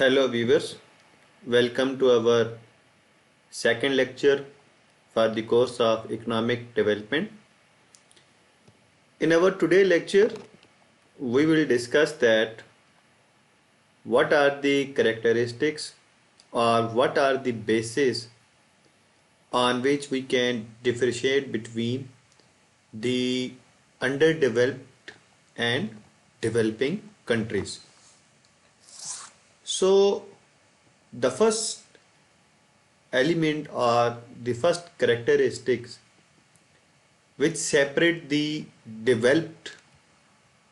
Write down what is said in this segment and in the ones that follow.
Hello viewers, welcome to our second lecture for the course of Economic Development. In our today lecture, we will discuss that what are the characteristics or what are the bases on which we can differentiate between the underdeveloped and developing countries. So the first element or the first characteristics which separate the developed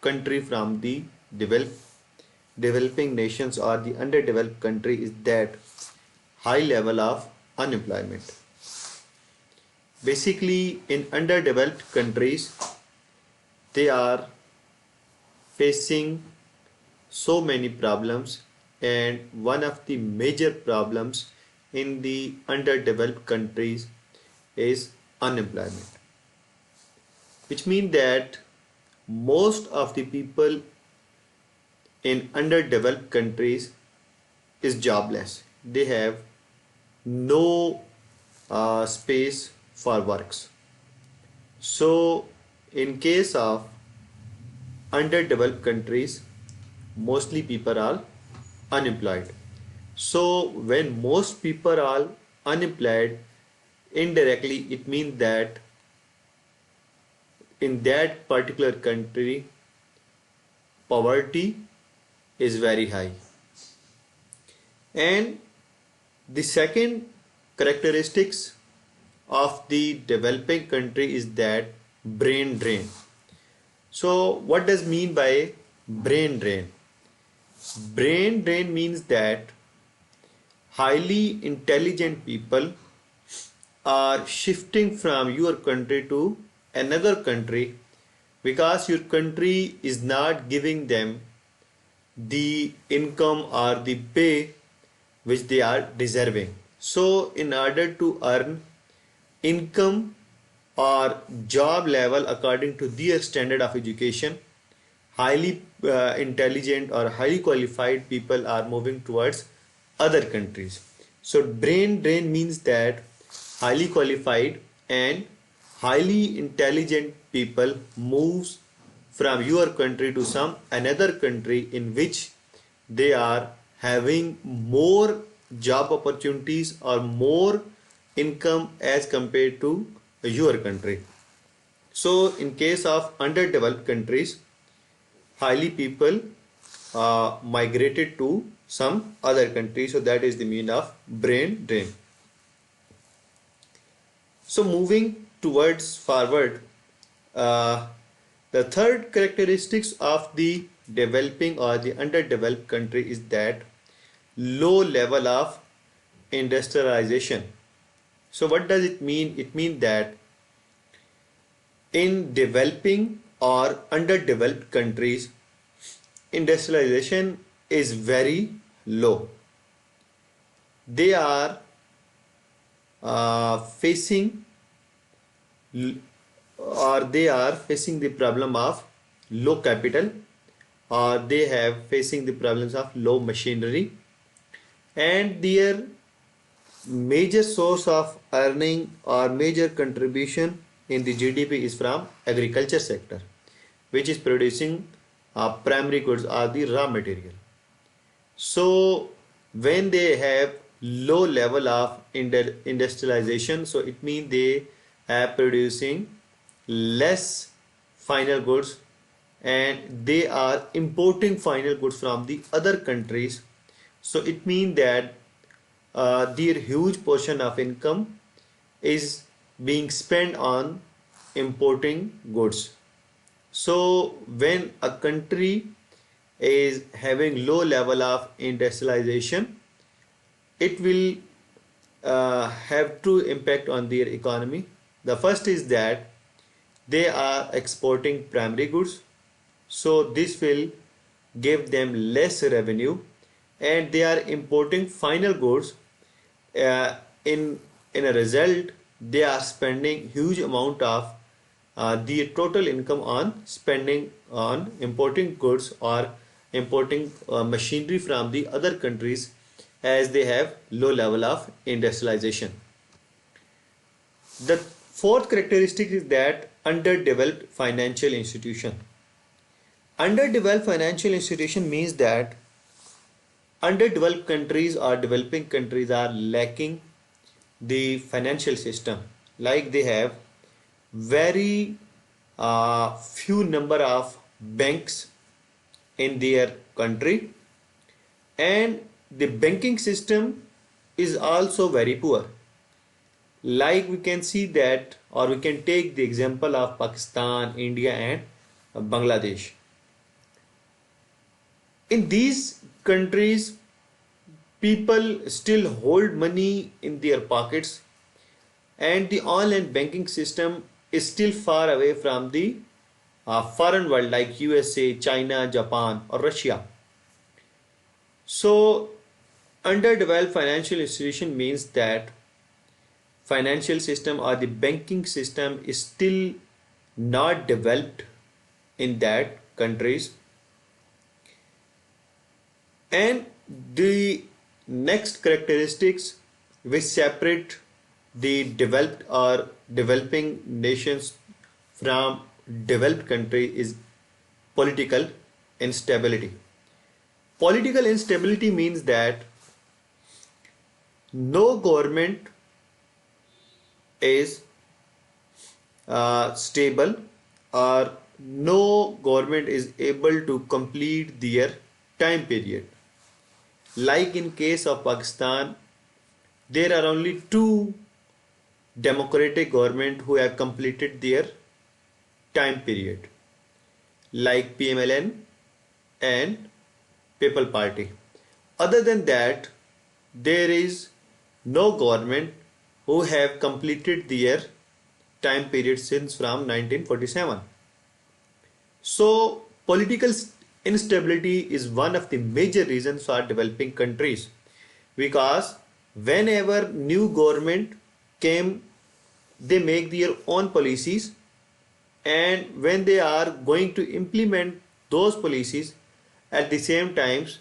country from the developing nations or the underdeveloped country is that high level of unemployment. Basically, in underdeveloped countries, they are facing so many problems, and one of the major problems in the underdeveloped countries is unemployment, which means that most of the people in underdeveloped countries is jobless. They have no space for works. So in case of underdeveloped countries, mostly people are unemployed. So when most people are unemployed, indirectly it means that in that particular country poverty is very high. And the second characteristics of the developing country is that brain drain. So what does mean by brain drain? Brain drain means that highly intelligent people are shifting from your country to another country because your country is not giving them the income or the pay which they are deserving. So in order to earn income or job level according to their standard of education, highly intelligent or highly qualified people are moving towards other countries. So brain drain means that highly qualified and highly intelligent people moves from your country to some another country in which they are having more job opportunities or more income as compared to your country. So in case of underdeveloped countries, highly people migrated to some other country. So that is the meaning of brain drain. So moving towards forward, the third characteristics of the developing or the underdeveloped country is that low level of industrialization. So what does it mean? It means that in developing or underdeveloped countries, industrialization is very low. They are facing the problem of low capital, or they have facing the problems of low machinery, and their major source of earning or major contribution in the GDP is from agriculture sector, which is producing primary goods or the raw material. So when they have low level of industrialization, so it means they are producing less final goods and they are importing final goods from the other countries. So it means that their huge portion of income is being spent on importing goods. So when a country is having low level of industrialization, it will have two impact on their economy. The first is that they are exporting primary goods, so this will give them less revenue, and they are importing final goods. In a result, they are spending huge amount of the total income on spending on importing goods or importing machinery from the other countries as they have low level of industrialization. The fourth characteristic is that underdeveloped financial institution. Underdeveloped financial institution means that underdeveloped countries or developing countries are lacking the financial system. Like they have very few number of banks in their country, and the banking system is also very poor. Like we can see that, or we can take the example of Pakistan, India and Bangladesh. In these countries, people still hold money in their pockets, and the online banking system is still far away from the foreign world like USA, China, Japan or Russia. So underdeveloped financial institution means that financial system or the banking system is still not developed in that countries. And the next characteristics which separate the developed or developing nations from developed country is political instability. Political instability means that no government is stable, or no government is able to complete their time period. Like in case of Pakistan, there are only two democratic government who have completed their time period, like PMLN and People Party. Other than that, there is no government who have completed their time period since from 1947. So political instability is one of the major reasons for developing countries, because whenever new government came, they make their own policies, and when they are going to implement those policies, at the same times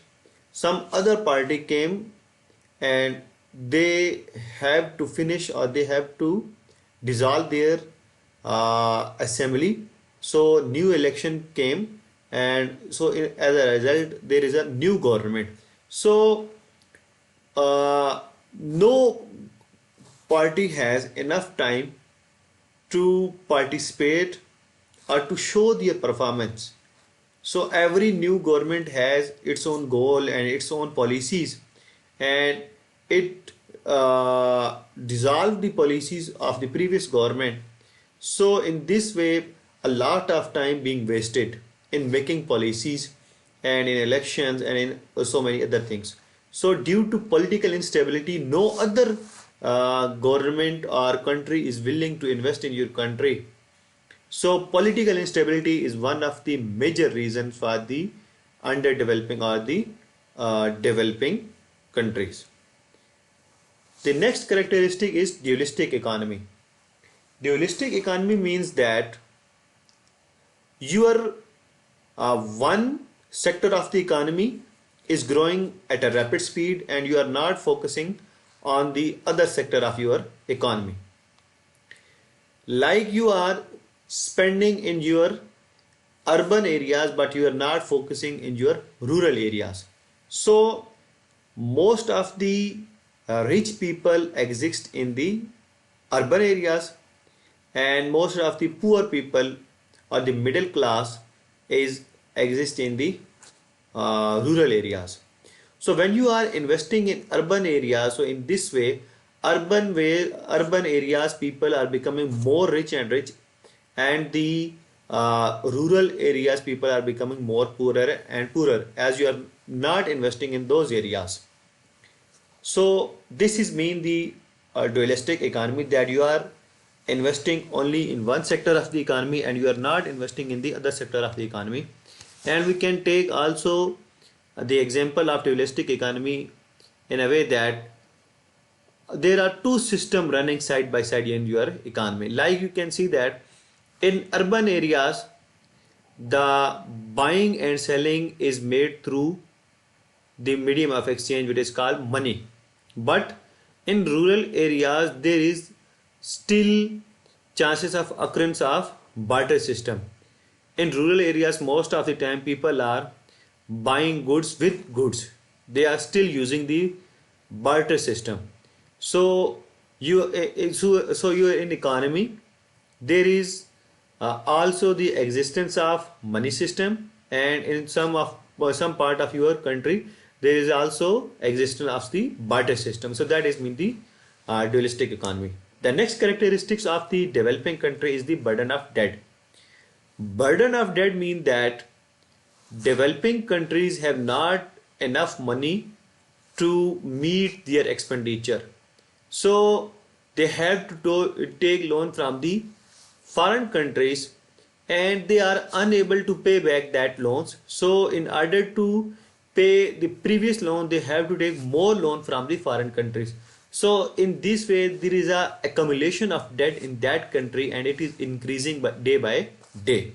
some other party came and they have to finish, or they have to dissolve their assembly. So new election came, and so as a result there is a new government. So no party has enough time to participate or to show their performance. So every new government has its own goal and its own policies, and it dissolve the policies of the previous government. So in this way, a lot of time being wasted in making policies and in elections and in so many other things. So due to political instability, no other government or country is willing to invest in your country. So political instability is one of the major reasons for the underdeveloping or the developing countries. The next characteristic is dualistic economy. Dualistic economy means that your one sector of the economy is growing at a rapid speed, and you are not focusing on the other sector of your economy. Like you are spending in your urban areas, but you are not focusing in your rural areas. So most of the rich people exist in the urban areas, and most of the poor people or the middle class exist in the rural areas. So when you are investing in urban areas, so in this way, urban areas people are becoming more rich and rich, and the rural areas people are becoming more poorer and poorer, as you are not investing in those areas. So this is mean the dualistic economy, that you are investing only in one sector of the economy and you are not investing in the other sector of the economy. And we can take also the example of dualistic economy in a way that there are two systems running side by side in your economy. Like you can see that in urban areas, the buying and selling is made through the medium of exchange, which is called money. But in rural areas there is still chances of occurrence of barter system. In rural areas most of the time people are buying goods with goods. They are still using the barter system. So you are in economy, there is also the existence of money system, and in some part of your country there is also existence of the barter system. So that is mean the dualistic economy. The next characteristics of the developing country is the burden of debt. Burden of debt mean that developing countries have not enough money to meet their expenditure. So they have to take loan from the foreign countries, and they are unable to pay back that loans. So in order to pay the previous loan, they have to take more loan from the foreign countries. So in this way there is a accumulation of debt in that country, and it is increasing day by day.